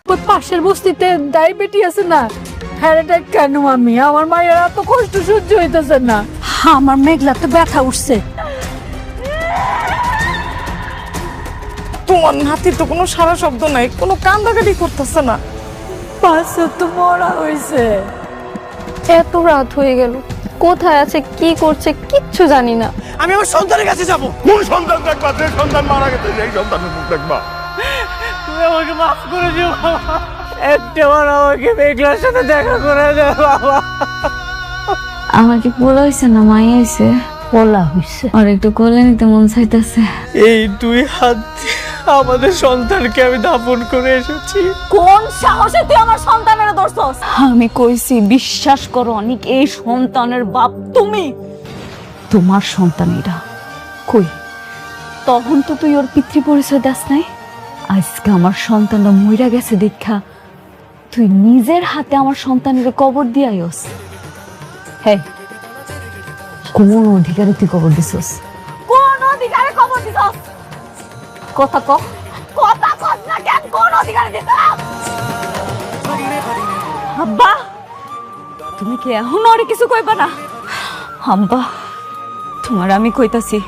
ওই পাশের বস্তিতে ডায়াবেটি আছে না, হ্যাঁ কেন আমি আমার মায়ের এত কষ্ট সহ্য হইতেছে না। আমার মেঘলাতে ব্যথা উঠছে। তোমার নাতির তো কোনো সারা শব্দ নাই, কোনো কান্দাকাটি করতেছে না। পাশে তো মরা হয়েছে। এত রাত হয়ে গেল, কোথায় আছে কি করছে কিচ্ছু জানি না। আমি আমার সন্তানের কাছে যাব। কোন সন্তান দেখবা? যে সন্তান মারা গেছে সেই সন্তানের মুখ দেখবা। তুমি আমাকে মাফ করে দিও বাবা, একটাবার আমাকে মেঘলার সাথে দেখা করে দাও বাবা। আমার কি বলা হয়েছে না মাই হয়েছে? বলা হয়েছে। আর একটু কোলে নিতে মন চাইতেছে। এই দুই হাত দিয়ে আমাদের সন্তানকে আমি দাফন করে এসেছি। কোন সাহসে তুই আমার সন্তানের ধরছস? আমি কইছি বিশ্বাস করো অনেক, এই সন্তানের বাপ তুমি। তোমার সন্তান এরা কই? তখন তো তুই ওর পিতৃ পরিচয় দাস নাই। আজকে আমার সন্তানটা মইরা গেছে দেখা তুই নিজের হাতে আমার সন্তানের কবর দিয়ে আইস। হ্যাঁ, কোন অধিকারে তুই কবর দিছস? কোন অধিকারে কবর দিছস? কথা কও, কথা কস না কেন? কোন অধিকারে দিছস? আব্বা, তুমি কি এখন আর কিছু কইবা না? আব্বা, তোমার আমি কইতাছি,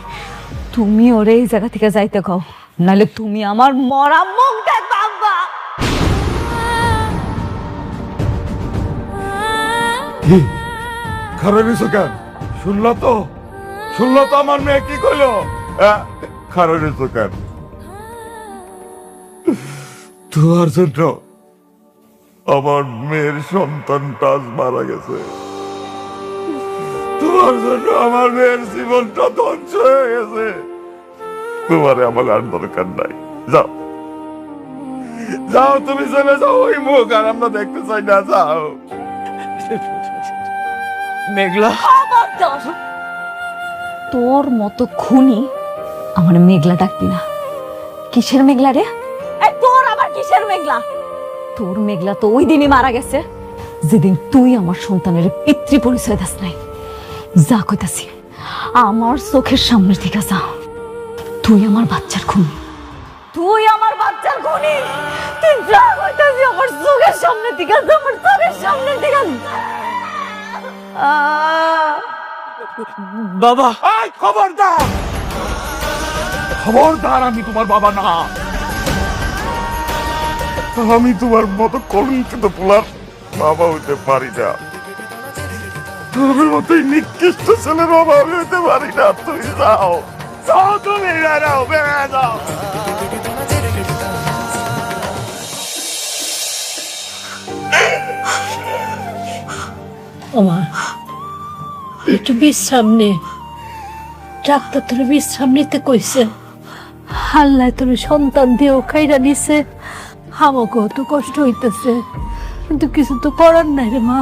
তুমি ওরে এই জায়গা থেকে যাইতে কও, নালে তুমি আমার মরা মুখ দেখবা। আব্বা, খারাপ হয়েছো কেন? শুনলো তো আমার মেয়ে কি কইলো? খারাপ হয়েছো কেন? তোমার জন্য আমার মেয়ের সন্তানটা আজ মারা গেছে। তোমার জন্য আমার মেয়ের জীবনটা ধ্বংস হয়ে গেছে। তোমারে আমার আর দরকার নাই। যাও যাও, তুমি চলে যাও। ওই মুখ আর আমরা দেখতে চাই না। যাও। মেঘলা, তোর মতো খুনি আমার মেঘলা ডাকবি না। কিসের মেঘলা রে? তোর আবার কিসের মেঘলা? তোর মেঘলা তো ওই দিনই মারা গেছে যেদিন তুই আমার সন্তানের পিতৃ পরিচয় দাস নাই। যা কইতাছি, আমার চোখের সামনে থেকে যা। তুই আমার বাচ্চার খুনি, তুই আমার বাচ্চার খুনি। তুই যা কইতাছি আমার চোখের সামনে থেকে যা, আমার চোখের সামনে থেকে যা। বাবা, খবরদার, খবরদার, আমি তোমার বাবা না। আমি তোমার মতো কলঙ্কিত পোলার বাবা হইতে পারি না। তোমার মতো নিকৃষ্ট ছেলের বাবা হইতে পারি না। তুমি যাও, যাও, তুমি যাও, বেড়ে যাও। ওমা, একটু বিশ্রাম নে। ডাক্তার তোর বিশ্রাম নিতে কইছে। আল্লাহ তোর সন্তান দিয়েও খাইরা নিছে। আমাকেও তো কষ্ট হইতেছে, কিন্তু কিছু তো করার নাই রে মা।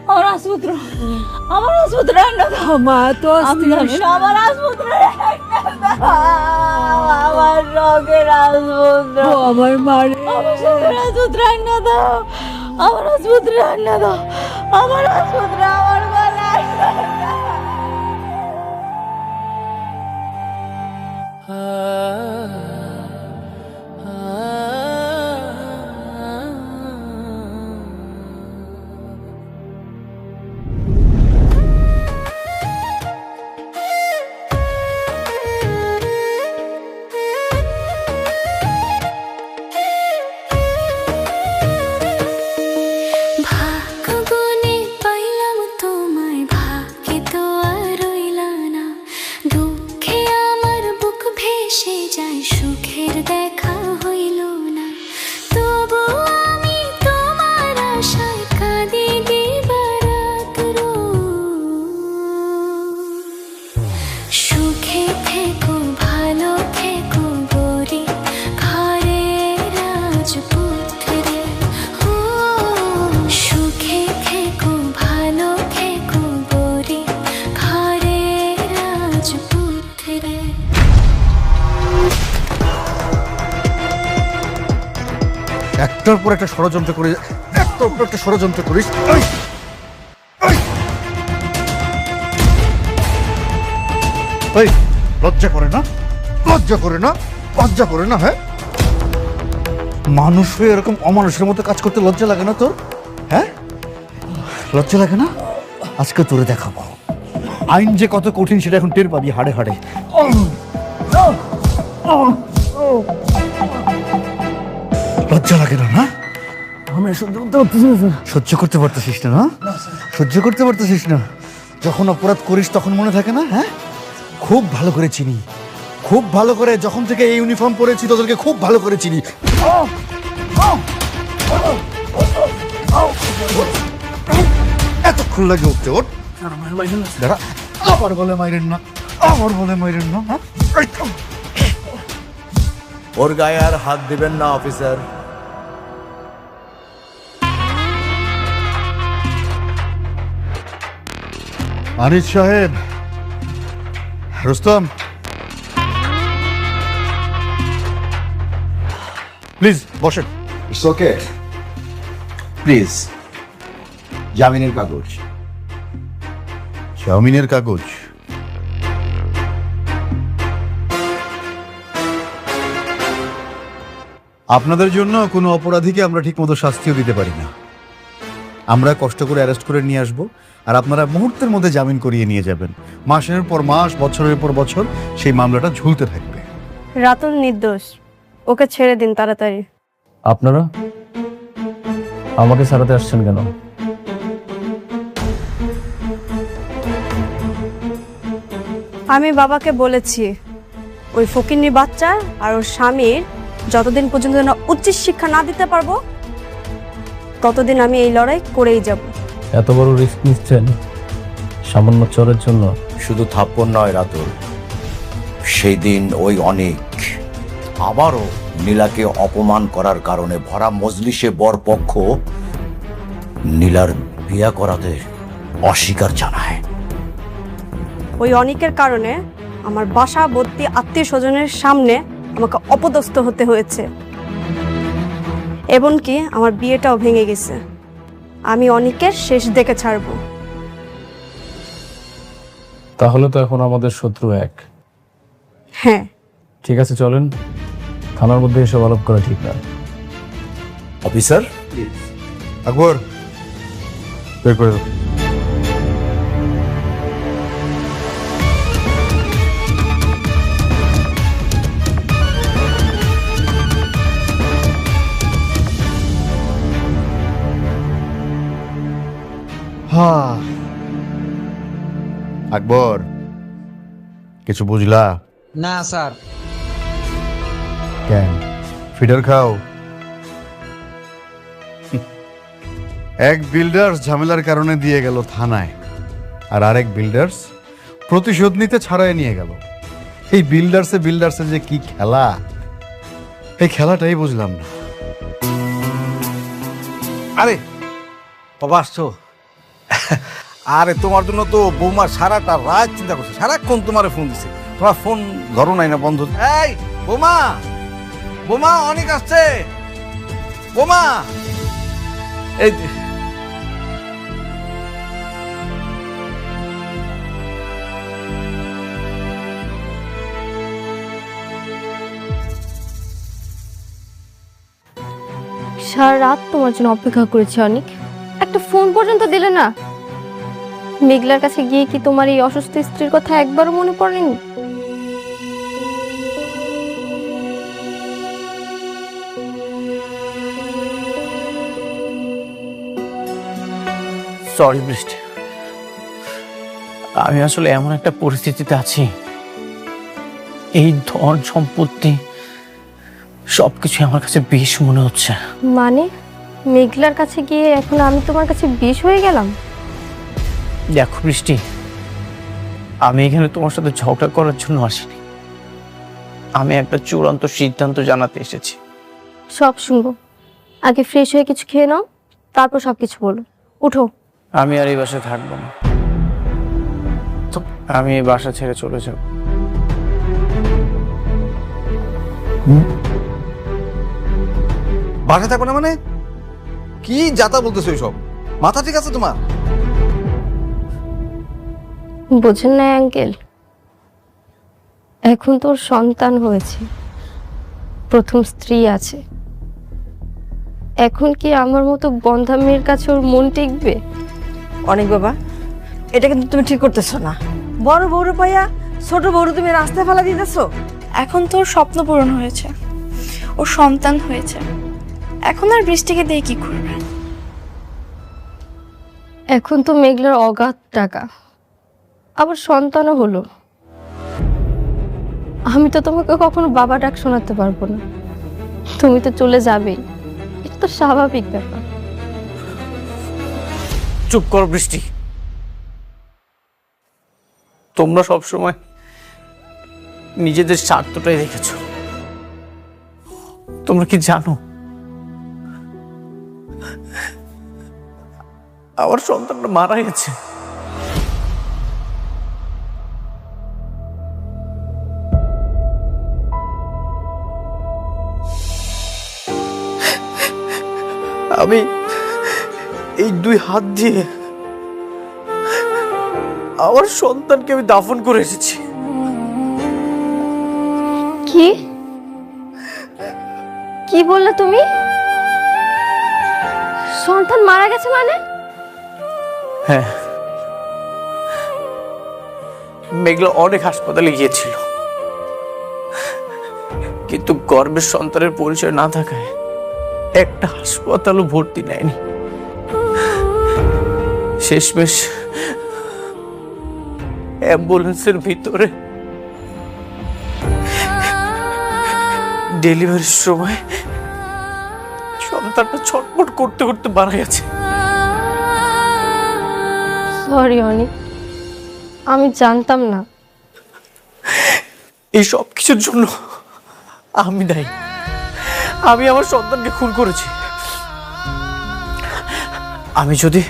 আমার আসপুত্র, আমার আসপুত্র মা তো আমার আসপুত্র, আমার রোগের আসপুত্র, আমার মারে আমার শখের আসপুত্র আইনা দাও, আমার আসপুত্র আইনা দাও, আমার আসপুত্র আমার গলায়। একটার পর একটা ষড়যন্ত্র করে, একটার পর একটা ষড়যন্ত্র করিস। লজ্জা করে না? লজ্জা করে না? লজ্জা করে না? হ্যাঁ, মানুষ হয়ে এরকম অমানুষের মতো কাজ করতে লজ্জা লাগে না তোর? হ্যাঁ, লজ্জা লাগে না? আজকে তোরে দেখাবো আইন যে কত কঠিন সেটা এখন টের পাবি হাড়ে হাড়ে। লজ্জা লাগে না? না সহ্য করতে পারতেছিস না? না সহ্য করতে পারতেছিস না? যখন অপরাধ করিস তখন মনে থাকে না? হ্যাঁ, খুব ভালো করে চিনি, খুব ভালো করে। যখন থেকে এই ইউনিফর্ম পরেছি তোদেরকে খুব ভালো করে চিনি। এতক্ষণ লাগে উঠতে। ওঠ, দাঁড়া। আবার বলে মাইরেন না, আবার বলে মাইরেন না। হ্যাঁ, ওর গায়ে আর হাত দিবেন না অফিসার। আনিস সাহেব, রুস্তম, প্লিজ বসেন। It's okay, please. জামিনের কাগজ। জামিনের কাগজ? আপনাদের জন্য কোনো অপরাধীকে আমরা ঠিকমতো শাস্তিও দিতে পারি না। আমরা কষ্ট করে অ্যারেস্ট করে নিয়ে আসব, আর আপনারা মুহূর্তের মধ্যে জামিন করিয়ে নিয়ে যাবেন। মাসের পর মাস, বছরের পর বছর সেই মামলাটা ঝুলতে থাকবে। রাতুল নির্দোষ, ওকে ছেড়ে দিন তাড়াতাড়ি। আপনারা আমাকে ছাড়াতে আসছেন কেন? আমি বাবাকে বলেছি ওই ফকিন্নি বাচ্চা আর ওর স্বামীর যতদিন পর্যন্ত না উচ্চ শিক্ষা না দিতে পারবো ততদিন আমি এই লড়াই করেই যাব। এত বড় রিস্ক নিচ্ছেন সামান্য চোরের জন্য? শুধু থাপ্পড় নয় রাতুল, সেই দিন ওই অনেক আবারও নীলাকে অপমান করার কারণে ভরা মজলিসে বরপক্ষ নীলার বিয়া করাতে অস্বীকার জানায়। ওই অনেকের কারণে আমার বাসা ভর্তি আত্মীয় স্বজনের সামনে আমাকে অপদস্থ হতে হয়েছে, এমনকি আমার বিয়েটাও ভেঙে গেছে। আমি অনেকের শেষ দেখে ছাড়বো। তাহলে তো এখন আমাদের শত্রু এক। হ্যাঁ, ঠিক আছে, চলেন। থানার মধ্যে এসব আলাপ করা ঠিক না। অফিসার, আকবর, বের করে দাও। হ্যাঁ, আকবর, কিছু বুঝলা? না স্যার। কেন ফিডার খাও? এক বিল্ডার্স ঝামেলার কারণে দিয়ে গেল থানায়, আর আরেক বিল্ডার্স প্রতিশোধ নিতে ছাড়াই নিয়ে গেল। এই বিল্ডার্সে যে কি খেলা, এই খেলাটাই বুঝলাম না। আরে বাবা আসছো? আরে তোমার জন্য তো বৌমা সারাটা রাত চিন্তা করছে, সারাক্ষণ তোমার ফোন দিছে, তোমার ফোন ধরো নাই না, বন্ধ। এই বৌমা, বৌমা অনেক আসছে, বৌমা। এই সারা রাত তোমার জন্য অপেক্ষা করেছি, অনেক একটা ফোন পর্যন্ত দিলে না। মেঘলার কাছে গিয়ে কি তোমার এই অসুস্থ স্ত্রীর কথা একবারও মনে পড়েনি? সরি বৃষ্টি, আমি আসলে এমন একটা পরিস্থিতিতে আছি, এই ধন সম্পত্তি সবকিছু আমার কাছে বিষ মনে হচ্ছে। মানে মেঘলার কাছে গিয়ে এখন আমি তোমার কাছে বিষ হয়ে গেলাম? দেখো বৃষ্টি, আমি এখানে তোমার সাথে ঝগড়া করার জন্য আসিনি, আমি একটা চূড়ান্ত সিদ্ধান্ত জানাতে এসেছি। সব শুনবো, আগে ফ্রেশ হয়ে কিছু খেয়ে নাও, তারপর সবকিছু বলো। উঠো। আমি আর এই বাসায় থাকবো না, আমি এই বাসা ছেড়ে চলে যাব। বাসায় থাকো না মানে? কি যাতা বলতেছো এইসব? মাথা ঠিক আছে তোমার? বোঝেন না আঙ্কেল, এখন তোর সন্তান হয়েছে, প্রথম স্ত্রী আছে, এখন কি আমার মতো বন্ধা মেয়ের কাছে ওর মন টিকবে? অনেক বাবা, এটা কিন্তু তুমি ঠিক করতেছো না। বড় বউরে পাইয়া ছোট বউরে তুমি রাস্তায় ফেলা দিতেছো। এখন তো ওর স্বপ্ন পূরণ হয়েছে, ওর সন্তান হয়েছে, এখন আর বৃষ্টিকে দিয়ে কি করবে? এখন তো মেঘলার অগাধ টাকা, আবার সন্তানও হলো। আমি তো তোমাকে কখনো বাবা ডাক শোনাতে পারবো না, তুমি তো চলে যাবেই, এটা তো স্বাভাবিক ব্যাপার। চুপ করো বৃষ্টি। তোমরা সবসময় নিজেদের স্বার্থটাই রেখেছো। তোমরা কি জানো আমার সন্তানটা মারা গেছে? আমি এই 2 হাত দিয়ে আমার সন্তানকে আমি দাফন করে এসেছি। কি কি বললে তুমি? সন্তান মারা গেছে মানে? হ্যাঁ, মেঘলা অনেক হাসপাতালে গিয়েছিল, কিন্তু গর্ভের সন্তানের পরিচয় না থাকায় একটা হাসপাতালও ভর্তি নেয়নি। শেষমেশ অ্যাম্বুলেন্সের ভিতরে ডেলিভারির সময় সন্তানটা ছটফট করতে করতে মারা গেছে। সরি অনিক, আমি জানতাম না। এই সব কিছুর জন্য আমি দায়ী। আমি আমার সন্তানকে খুন করেছি। আমি যদি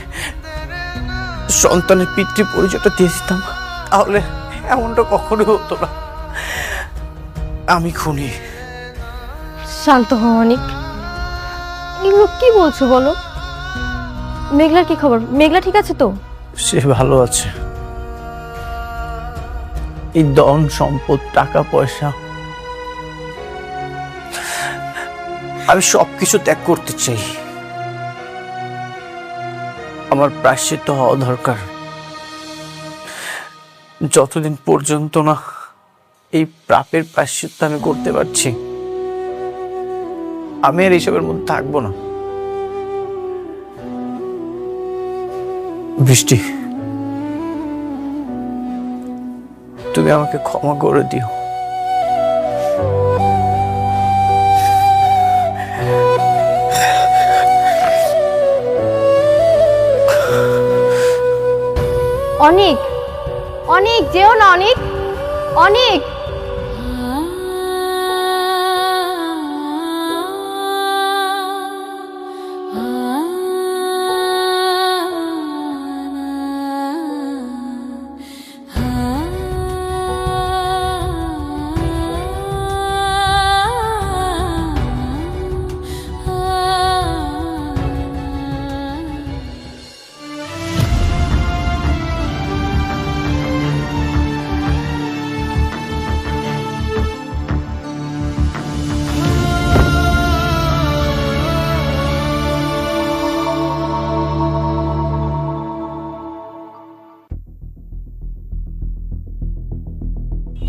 সন্তানের পিতৃ পরিচয়টা দিয়ে দিতাম তাহলে এমনটা কখনোই হতো না। আমি খুনি। শান্ত হও অনিক, এগুলো কি বলছো বলো? মেঘলার কি খবর? মেঘলা ঠিক আছে তো? সে ভালো আছে। এই ধন সম্পদ টাকা পয়সা আমি সবকিছু ত্যাগ করতে চাই। আমার প্রায়শ্চিত্ত হওয়া দরকার। যতদিন পর্যন্ত না এই পাপের প্রায়শ্চিত্ত আমি করতে পারছি, আমি আর এইসবের মধ্যে থাকবো না। বৃষ্টি, তুমি আমাকে ক্ষমা করে দিও। অনিক, অনিক যেও না অনিক, অনিক।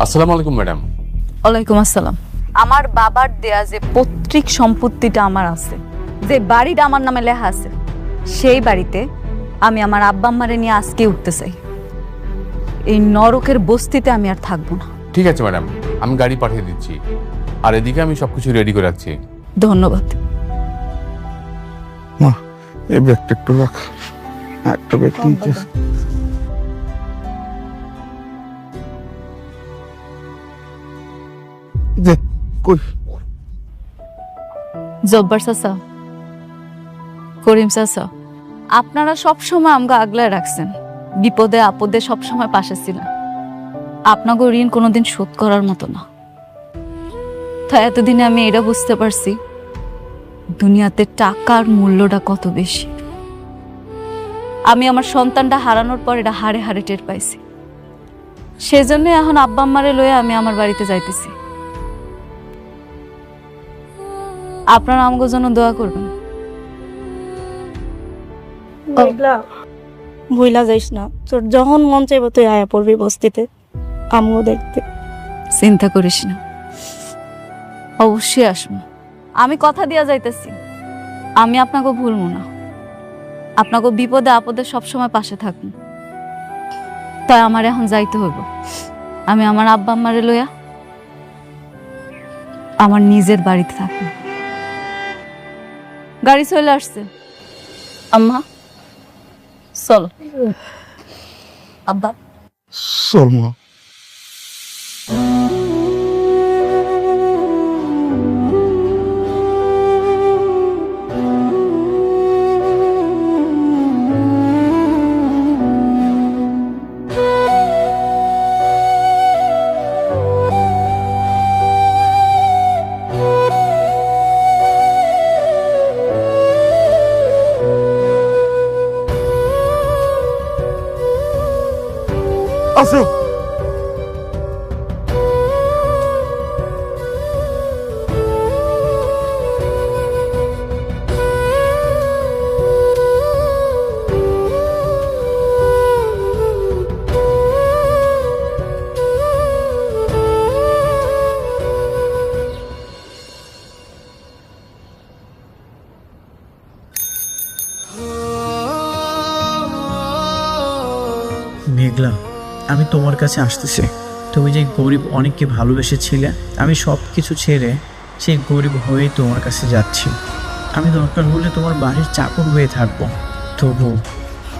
আসসালামু আলাইকুম ম্যাডাম। ওয়ালাইকুম আসসালাম। আমার বাবার দেয়া যে পৈতৃক সম্পত্তিটা আমার আছে, যে বাড়িটা আমার নামে লেখা আছে, সেই বাড়িতে আমি আমার আব্বা আম্মারে নিয়ে আজকে উঠতে চাই। এই নরকের বস্তিতে আমি আর থাকবো না। ঠিক আছে ম্যাডাম, আমি গাড়ি পাঠিয়ে দিচ্ছি, আর এদিকে আমি সবকিছু রেডি করে রাখছি। ধন্যবাদ। মা, এই ব্যাগটা একটু রাখ। একটা ব্যাগ নিচে। দে, কই? জব্বার চাচা, করিম চাচা, আপনারা সবসময় আমাকে আগলায় রাখছেন, বিপদে আপদে সবসময় পাশে ছিলেন। আপনাকে ঋণ কোনোদিন শোধ করার মতো না। তাই এতদিনে আমি এটা বুঝতে পারছি দুনিয়াতে টাকার মূল্যটা কত বেশি। আমি আমার সন্তানটা হারানোর পর এটা হাড়ে হাড়ে টের পাইছি। সেজন্য এখন আব্বা আম্মারে লয়ে আমি আমার বাড়িতে যাইতেছি। আপনারা আমাকে জন্য দোয়া করবেন। মেঘলা ভুইলা যাইস না, তোর যখন মন চাইবো তুই আয়া পড়বি বস্তিতে আমিও দেখতে। চিন্তা করিস না, অবশ্যই আসবো। আমি কথা দিয়া যাইতেছি, আমি আপনাকে ভুলবো না, আপনাকে বিপদে আপদে সবসময় পাশে থাকবো। তাই আমার এখন যাইতে হইব। আমি আমার আব্বা আম্মারে লইয়া আমার নিজের বাড়িতে থাকবো। গাড়ি চলে আসছে, আম্মা চল। আব্বা চল মা। আসো। মেঘলা, আমি তোমার কাছে আসতেছি। তুমি যে গরিব অনেককে ভালোবেসেছিলে, আমি সব কিছু ছেড়ে সেই গরিব হয়েই তোমার কাছে যাচ্ছি। আমি দরকার হলে তোমার বাড়ির চাকর হয়ে থাকবো, তবু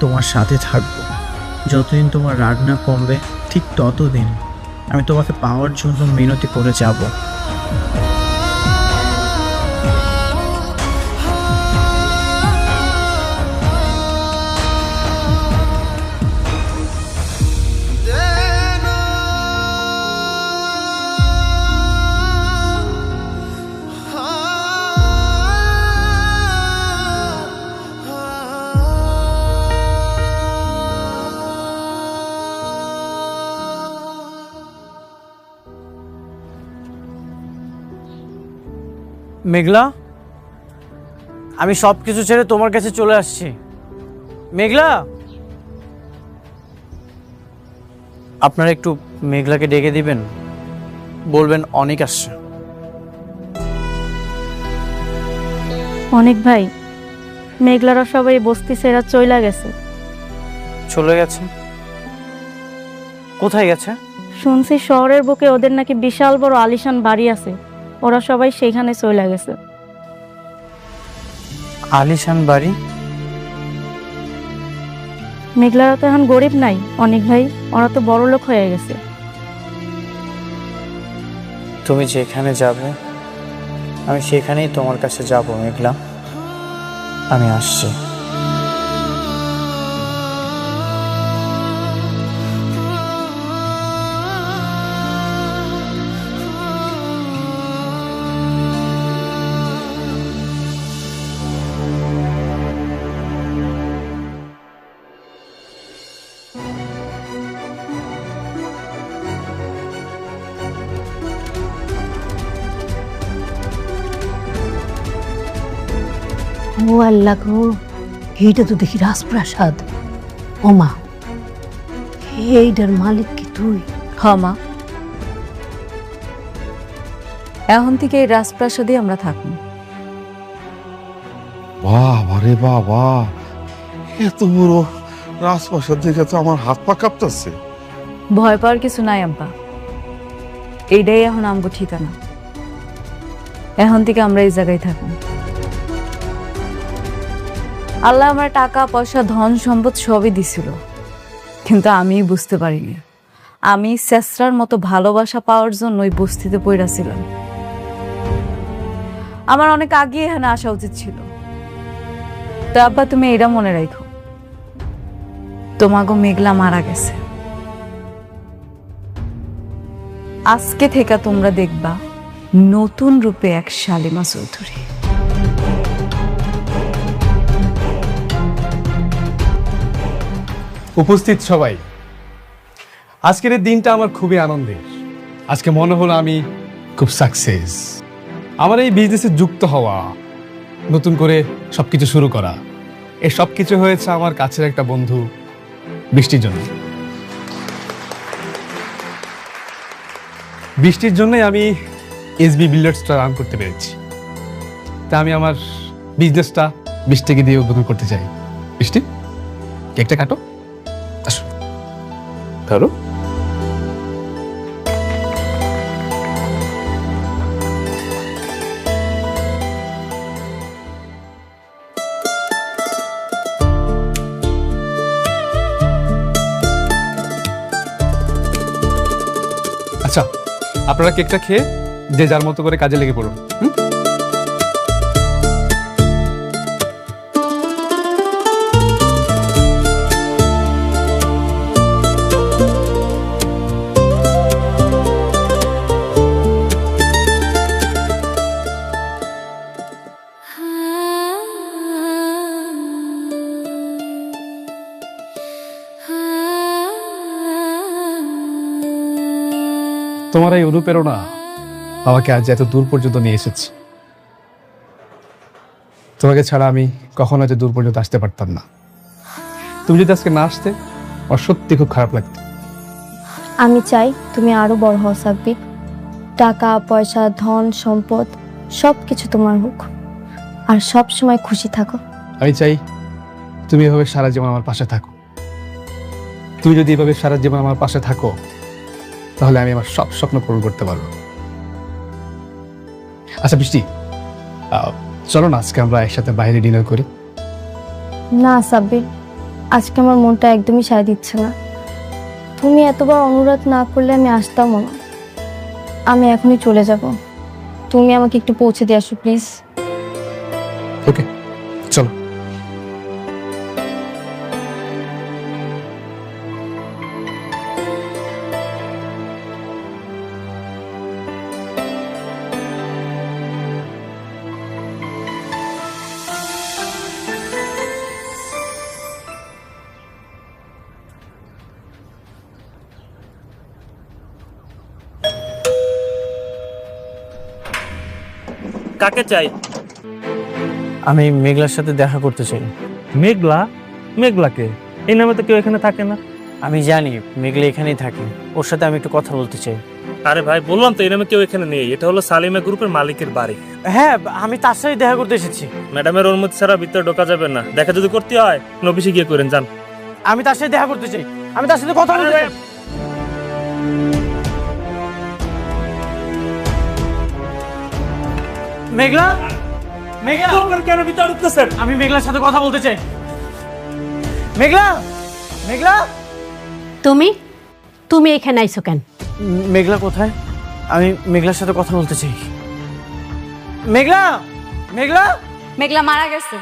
তোমার সাথে থাকবো। যতদিন তোমার রাগ না কমবে ঠিক ততদিন আমি তোমাকে পাওয়ার জন্য মিনতি করে যাব। মেঘলা, আমি সব কিছু ছেড়ে তোমার কাছে চলে আসছি। মেঘলা, আপনারা একটু মেঘলাকে ডেকে দিবেন, বলবেন অনেক আসছে। অনেক ভাই, মেঘলারা সবাই বস্তি ছেড়া চইলা গেছে। চলে গেছে? কোথায় গেছে? শুনছি শহরের বুকে ওদের নাকি বিশাল বড় আলিশান বাড়ি আছে, ওরা সবাই সেইখানে চলে গেছে। আলিশান বাড়ি? মেঘলারা তো এখন গরিব নাই অনেক ভাই, ওরা তো বড় লোক হয়ে গেছে। তুমি যেখানে যাবে আমি সেখানেই তোমার কাছে যাব। মেঘলা, আমি আসছি। ও আল্লাহ গো, এইটা তো দেখি রাজপ্রাসাদ। ওমা, এইটার মালিক কি তুই? হ্যাঁ মা, এখন থেকে এই রাজপ্রাসাদে আমরা থাকবো। বাবা রে বাবা, এত বড় রাজপ্রাসাদ দেখে তো আমার হাত পা কাঁপতেছে। ভয় পাওয়ার কিছু নাই আব্বা, এইটাই এখন আমগো ঠিকানা। এখন থেকে আমরা এই জায়গায় থাকবো। আল্লাহ আমার টাকা পয়সা ধন সম্পদ সবই দিছিল, কিন্তু আমি বুঝতে পারিনি আমি শেষরার মতো ভালোবাসা পাওয়ার জন্য ওই বস্তিতে পইড়া ছিলাম। আমার অনেক আগে এখানে আসা উচিত ছিল। তো আব্বা, তুমি এটা মনে রাখো, তোমাগো মেঘলা মারা গেছে। আজকে থেকে তোমরা দেখবা নতুন রূপে এক শালিমা চৌধুরী। উপস্থিত সবাই, আজকের এই দিনটা আমার খুবই আনন্দের। আজকে মনে হলো আমি খুব সাকসেস। আমার এই বিজনেসে যুক্ত হওয়া, নতুন করে সবকিছু শুরু করা, এসব কিছু হয়েছে আমার কাছের একটা বন্ধু বৃষ্টির জন্য। বৃষ্টির জন্যই আমি এসবি বিল্ডার্সটা রান করতে পেরেছি। তা আমি আমার বিজনেসটা বৃষ্টিকে দিয়ে উদ্বোধন করতে চাই। বৃষ্টি, কেকটা কাটো, আসো ধরো। আচ্ছা, আপনারা কেকটা খেয়ে যে যার মতো করে কাজে লেগে পড়ুন। তোমার এই অনুপ্রেরণা আমাকে আজ এত দূর পর্যন্ত নিয়ে এসেছে। তোমাকে ছাড়া আমি কখনো এত দূর পর্যন্ত আসতে পারতাম না। তুমি যদি আজকে না আসতে, আমার সত্যি খুব খারাপ লাগতো। আমি চাই তুমি আরো বড় হও সাব্বির। টাকা পয়সা ধন সম্পদ সব কিছু তোমার হোক, আর সব সময় খুশি থাকো। আমি চাই তুমি এভাবে সারা জীবন আমার পাশে থাকো। তুমি যদি এভাবে সারা জীবন আমার পাশে থাকো, তাহলে আমি আমার সব স্বপ্ন পূরণ করতে পারবো। আচ্ছা বৃষ্টি, চলো না আজকে আমরা একসাথে বাইরে ডিনার করি। না সাব্বির, আজকে আমার মনটা একদমই সায় দিচ্ছে না। তুমি এতবার অনুরোধ না করলে আমি আসতামও না। আমি এখনই চলে যাব। তুমি আমাকে একটু পৌঁছে দিয়ে আসো প্লিজ। ওকে, চলো। কাকে চাই? আমি মেঘলার সাথে দেখা করতে চাই। মেঘলা? মেঘলাকে? এই নামে তো কেউ এখানে থাকে না। আমি জানি মেঘলা এখানেই থাকে, ওর সাথে আমি একটু কথা বলতে চাই। আরে ভাই, বললাম তো এই নামে কেউ এখানে নেই। এটা হলো সালিমা গ্রুপের মালিকের বাড়ি। হ্যাঁ, আমি তার সাথে দেখা করতে এসেছি। ম্যাডামের অনুমতি ছাড়া ভিতরে ঢোকা যাবে না। দেখা যদি করতে হয় অফিসে গিয়ে করেন, যান। আমি তার সাথে দেখা করতে চাই, আমি তার সাথে কথা বলতে চাই। মেঘলা, মেঘলা কেন ভিতরে ঢুকতেছেন? আমি মেঘলার সাথে কথা বলতে চাই। মেঘলা, মেঘলা, তুমি তুমি এখানে আইছো কেন? মেঘলা কোথায়? আমি মেঘলার সাথে কথা বলতে চাই। মেঘলা, মেঘলা, মেঘলা মারা গেছে।